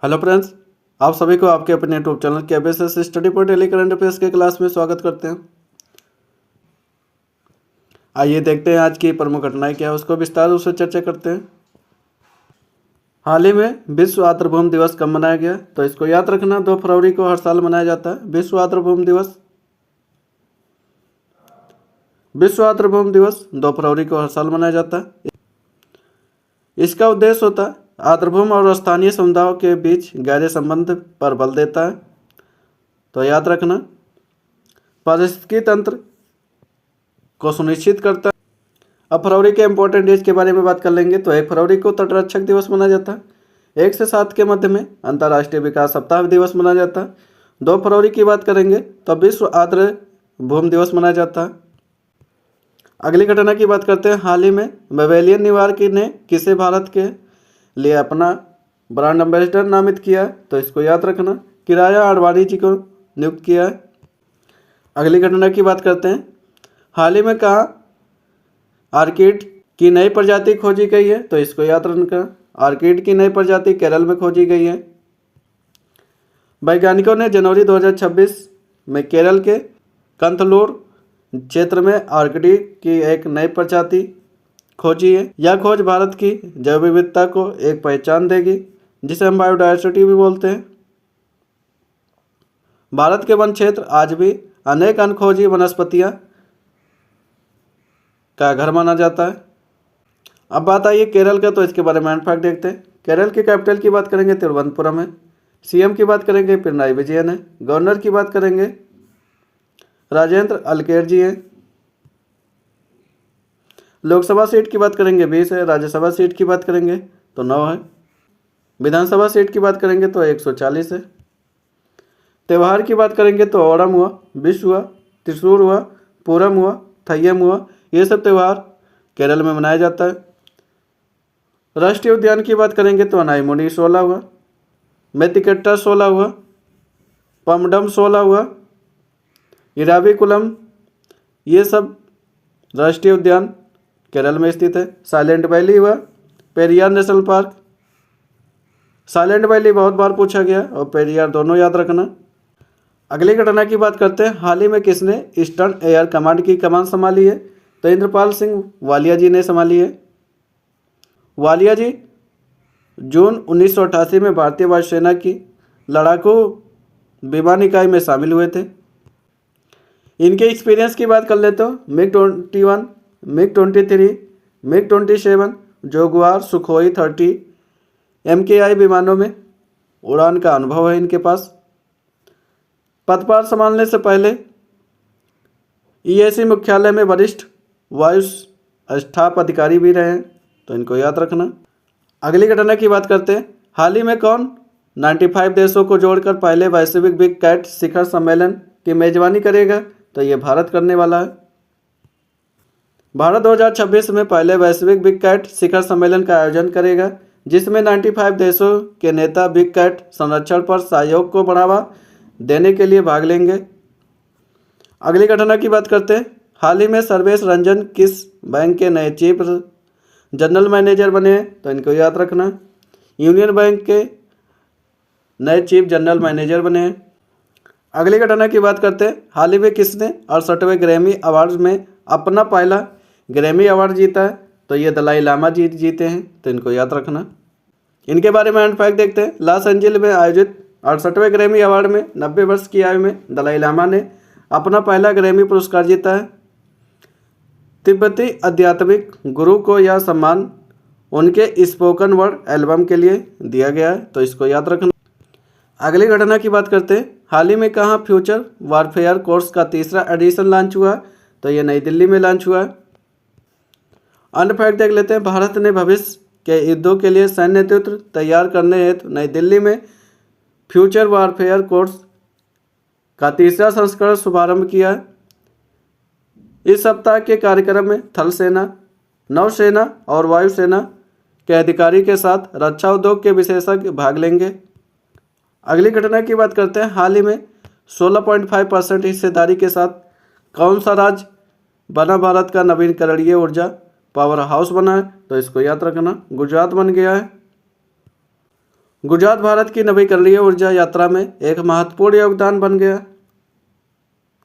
Hello friends, आप सभी को आपके अपने YouTube channel KBSS study for daily current affairs के क्लास में स्वागत करते हैं। आइए देखते हैं आज की प्रमुख घटनाएं क्या है, उसको विस्तार रूप से चर्चा करते हैं। हाल ही में विश्व आर्द्रभूमि दिवस कब मनाया गया, तो इसको याद रखना 2 फरवरी को हर साल मनाया जाता है विश्व आर्द्रभूमि दिवस। विश्व आर्द्रभूमि दिवस 2 फरवरी को हर साल मनाया जाता है। इसका उद्देश्य होता है आर्द्रभूमि और स्थानीय समुदायों के बीच गहरे संबंध पर बल देता है। तो याद रखना पारिस्थितिकी तंत्र को सुनिश्चित करता है। अब फरवरी के इंपॉर्टेंट डेज के बारे में बात कर लेंगे। तो 1 फरवरी को तटरक्षक दिवस मनाया जाता है। 1 से 7 के मध्य में अंतर्राष्ट्रीय विकास सप्ताह दिवस मनाया जाता है। 2 फरवरी की बात करेंगे तो विश्व आर्द्र भूमि दिवस मनाया जाता है। अगली घटना की बात करते हैं। हाल ही में बेबिलियन न्यूयॉर्क ने किसे भारत के लिए अपना ब्रांड एम्बेसडर नामित किया है, तो इसको याद रखना किराया आडवाणी जी को नियुक्त किया है। अगली घटना की बात करते हैं। हाल ही में कहाँ आर्किड की नई प्रजाति खोजी गई है, तो इसको याद रखना आर्किड की नई प्रजाति केरल में खोजी गई है। वैज्ञानिकों ने जनवरी 2026 में केरल के कंथलूर क्षेत्र में आर्किड की एक नई प्रजाति खोजी है। यह खोज भारत की जैव विविधता को एक पहचान देगी, जिसे हम बायोडायवर्सिटी भी बोलते हैं। भारत के वन क्षेत्र आज भी अनेक अनखोजी वनस्पतियां का घर माना जाता है। अब बात आई है केरल का, तो इसके बारे में फैक्ट देखते हैं। केरल की कैपिटल की बात करेंगे तिरुवनंतपुरम है। सीएम की बात करेंगे पिनराई विजयन है। गवर्नर की बात करेंगे राजेंद्र अलकेर जी हैं। लोकसभा सीट की बात करेंगे 20 है। राज्यसभा सीट की बात करेंगे तो 9 है। विधानसभा सीट की बात करेंगे तो 140 है। त्यौहार की बात करेंगे तो ओणम हुआ, विशु हुआ, त्रिशूर हुआ, पूरम हुआ, थय्यम हुआ, ये सब त्यौहार केरल में मनाया जाता है। राष्ट्रीय उद्यान की बात करेंगे तो अनाईमुडी 16 हुआ, मेतिकेट्टा 16 हुआ, पमडम 16 हुआ, इराविकुलम, ये सब राष्ट्रीय उद्यान केरल में स्थित है। साइलेंट वैली हुआ, Periyar national park. Silent valley बहुत बार पूछा गया और पेरियार दोनों याद रखना। अगली घटना की बात करते हैं। हाल ही में किसने ईस्टर्न एयर कमांड की कमान संभाली है, तो इंद्रपाल सिंह वालिया जी ने संभाली है। वालिया जी जून 1988 में भारतीय वायुसेना की लड़ाकू विमान इकाई में शामिल हुए थे। इनके एक्सपीरियंस की बात कर ले तो MiG-21, MiG-23, MiG-27, जोगुआर, Sukhoi 30, MKI विमानों में उड़ान का अनुभव है इनके पास। पदभार संभालने से पहले EAC मुख्यालय में वरिष्ठ वायु स्टाफ अधिकारी भी रहे हैं, तो इनको याद रखना। अगली घटना की बात करते हैं। हाल ही में कौन 95 देशों को जोड़कर पहले वैश्विक बिग कैट शिखर सम्मेलन की मेजबानी करेगा, तो ये भारत करने वाला है। भारत 2026 में पहले वैश्विक बिग कैट शिखर सम्मेलन का आयोजन करेगा, जिसमें 95 देशों के नेता बिग कैट संरक्षण पर सहयोग को बढ़ावा देने के लिए भाग लेंगे। अगली घटना की बात करते हैं। हाल ही में सर्वेश रंजन किस बैंक के नए चीफ जनरल मैनेजर बने हैं, तो इनको याद रखना यूनियन बैंक के नए चीफ जनरल मैनेजर बने हैं। अगली घटना की बात करते हैं। हाल ही में किसने 68वें ग्रैमी अवार्ड्स में अपना पहला ग्रैमी अवार्ड जीता है, तो ये दलाई लामा जी जीते हैं, तो इनको याद रखना। इनके बारे में एंड फैक्ट देखते हैं। लॉस एंजल्स में आयोजित 68वें ग्रैमी अवार्ड में 90 वर्ष की आयु में दलाई लामा ने अपना पहला ग्रैमी पुरस्कार जीता है। तिब्बती आध्यात्मिक गुरु को यह सम्मान उनके स्पोकन वर्ड एल्बम के लिए दिया गया है, तो इसको याद रखना। अगली घटना की बात करते हैं। हाल ही में कहाँ फ्यूचर वारफेयर कोर्स का 3रा एडिशन लॉन्च हुआ, तो ये नई दिल्ली में लॉन्च हुआ है। अन्य फैक्ट देख लेते हैं। भारत ने भविष्य के युद्धों के लिए सैन्य नेतृत्व तैयार करने हेतु नई दिल्ली में फ्यूचर वारफेयर कोर्स का 3रा संस्करण शुभारंभ किया है। इस सप्ताह के कार्यक्रम में थल सेना, नौसेना और वायुसेना के अधिकारी के साथ रक्षा उद्योग के विशेषज्ञ भाग लेंगे। अगली घटना की बात करते हैं। हाल ही में 16.5% हिस्सेदारी के साथ कौन सा राज्य बना भारत का नवीकरणीय ऊर्जा पावर हाउस बना है, तो इसको याद रखना गुजरात बन गया है। गुजरात भारत की नवीकरणीय ऊर्जा यात्रा में एक महत्वपूर्ण योगदान बन गया,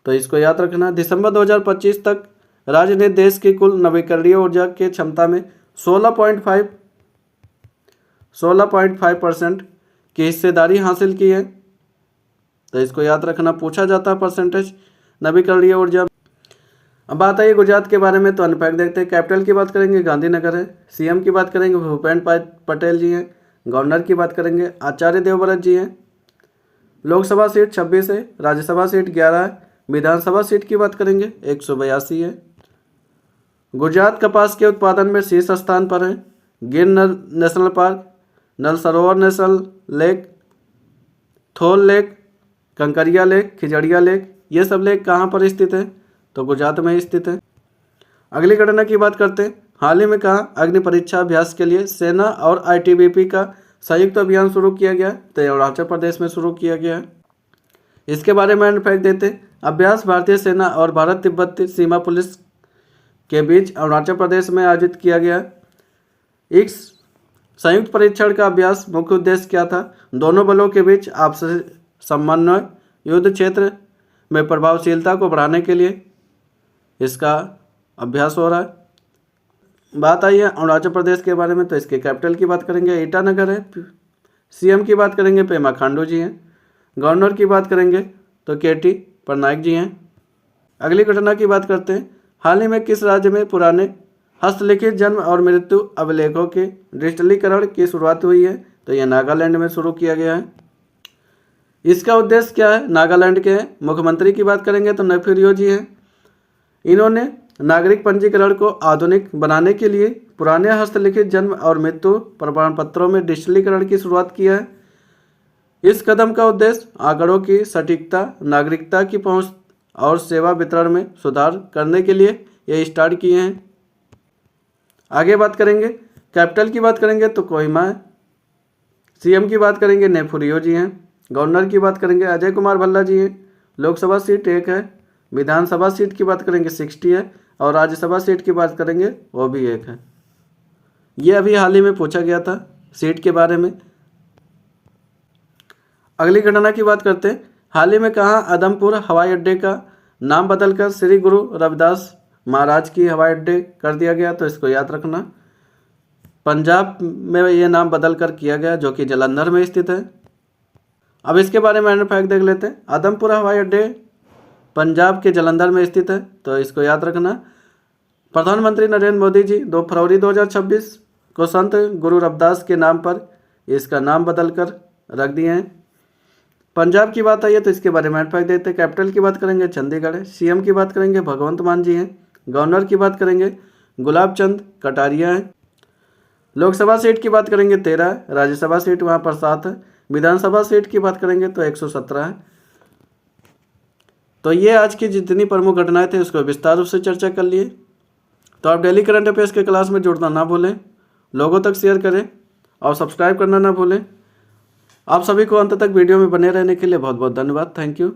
तो इसको याद रखना। दिसंबर 2025 तक राज्य ने देश की कुल नवीकरणीय ऊर्जा की क्षमता में 16.5% की हिस्सेदारी हासिल की है, तो इसको याद रखना, पूछा जाता है परसेंटेज नवीकरणीय ऊर्जा। अब बात आई गुजरात के बारे में, तो अनफैक्ट देखते हैं। कैपिटल की बात करेंगे गांधीनगर है, सीएम की बात करेंगे भूपेंद्र पटेल जी हैं, गवर्नर की बात करेंगे आचार्य देवव्रत जी हैं, लोकसभा सीट 26 है, राज्यसभा सीट 11 है, विधानसभा सीट की बात करेंगे 182 है। गुजरात कपास के उत्पादन में शीर्ष स्थान पर है। गिर national park, Nal Sarovar national lake, Thol lake, Kankaria lake, Khijadiya lake, ये सब लेक कहाँ पर स्थित है, तो गुजरात में स्थित है। अगली घटना की बात करते हैं। हाल ही में कहा अग्नि परीक्षा अभ्यास के लिए सेना और आईटीबीपी का संयुक्त अभियान शुरू किया गया, तो अरुणाचल प्रदेश में शुरू किया गया है। इसके बारे में फैक्ट देते हैं। अभ्यास भारतीय सेना और भारत तिब्बत सीमा पुलिस के बीच अरुणाचल प्रदेश में आयोजित किया गया। इस संयुक्त परीक्षण का अभ्यास मुख्य उद्देश्य क्या था, दोनों बलों के बीच आपसी समन्वय, युद्ध क्षेत्र में प्रभावशीलता को बढ़ाने के लिए इसका अभ्यास हो रहा है। बात आई है अरुणाचल प्रदेश के बारे में, तो इसके कैपिटल की बात करेंगे ईटानगर है, सीएम की बात करेंगे पेमा खांडू जी हैं, गवर्नर की बात करेंगे तो केटी पटनायक जी हैं। अगली घटना की बात करते हैं। हाल ही में किस राज्य में पुराने हस्तलिखित जन्म और मृत्यु अभिलेखों के डिजिटलीकरण की शुरुआत हुई है, तो यह नागालैंड में शुरू किया गया है। इसका उद्देश्य क्या है, नागालैंड के मुख्यमंत्री की बात करेंगे तो नेफ्यू जी हैं। इन्होंने नागरिक पंजीकरण को आधुनिक बनाने के लिए पुराने हस्तलिखित जन्म और मृत्यु प्रमाण पत्रों में डिजिटलीकरण की शुरुआत किया है। इस कदम का उद्देश्य आंकड़ों की सटीकता, नागरिकता की पहुंच और सेवा वितरण में सुधार करने के लिए ये स्टार्ट किए हैं। आगे बात करेंगे, कैपिटल की बात करेंगे तो कोहिमा है, सीएम की बात करेंगे नेफ्यू जी हैं, गवर्नर की बात करेंगे अजय कुमार भल्ला जी हैं, लोकसभा सीट 1 है, विधानसभा सीट की बात करेंगे 60 है और राज्यसभा सीट की बात करेंगे वो भी 1 है। ये अभी हाल ही में पूछा गया था सीट के बारे में। अगली घटना की बात करते हैं। हाल ही में कहाँ आदमपुर हवाई अड्डे का नाम बदलकर श्री गुरु रविदास महाराज की हवाई अड्डे कर दिया गया, तो इसको याद रखना। पंजाब में ये नाम बदल कर किया गया, जो कि जालंधर में स्थित है। अब इसके बारे में फैक्ट देख लेते हैं। आदमपुर हवाई अड्डे पंजाब के जालंधर में स्थित है, तो इसको याद रखना। प्रधानमंत्री नरेंद्र मोदी जी 2 फरवरी 2026 को संत गुरु रविदास के नाम पर इसका नाम बदल कर रख दिए हैं। पंजाब की बात आई है तो इसके बारे में फैक्ट देते हैं। कैपिटल की बात करेंगे चंडीगढ़ है, सीएम की बात करेंगे भगवंत मान जी हैं, गवर्नर की बात करेंगे गुलाब चंद कटारिया हैं, लोकसभा सीट की बात करेंगे 13 है, राज्यसभा सीट वहाँ पर 7 है, विधानसभा सीट की बात करेंगे तो 117 है। तो ये आज की जितनी प्रमुख घटनाएं थे उसको विस्तार रूप से चर्चा कर लिए। तो आप डेली करंट अफेयर्स के क्लास में जुड़ना ना भूलें, लोगों तक शेयर करें और सब्सक्राइब करना ना भूलें। आप सभी को अंत तक वीडियो में बने रहने के लिए बहुत बहुत धन्यवाद। Thank you.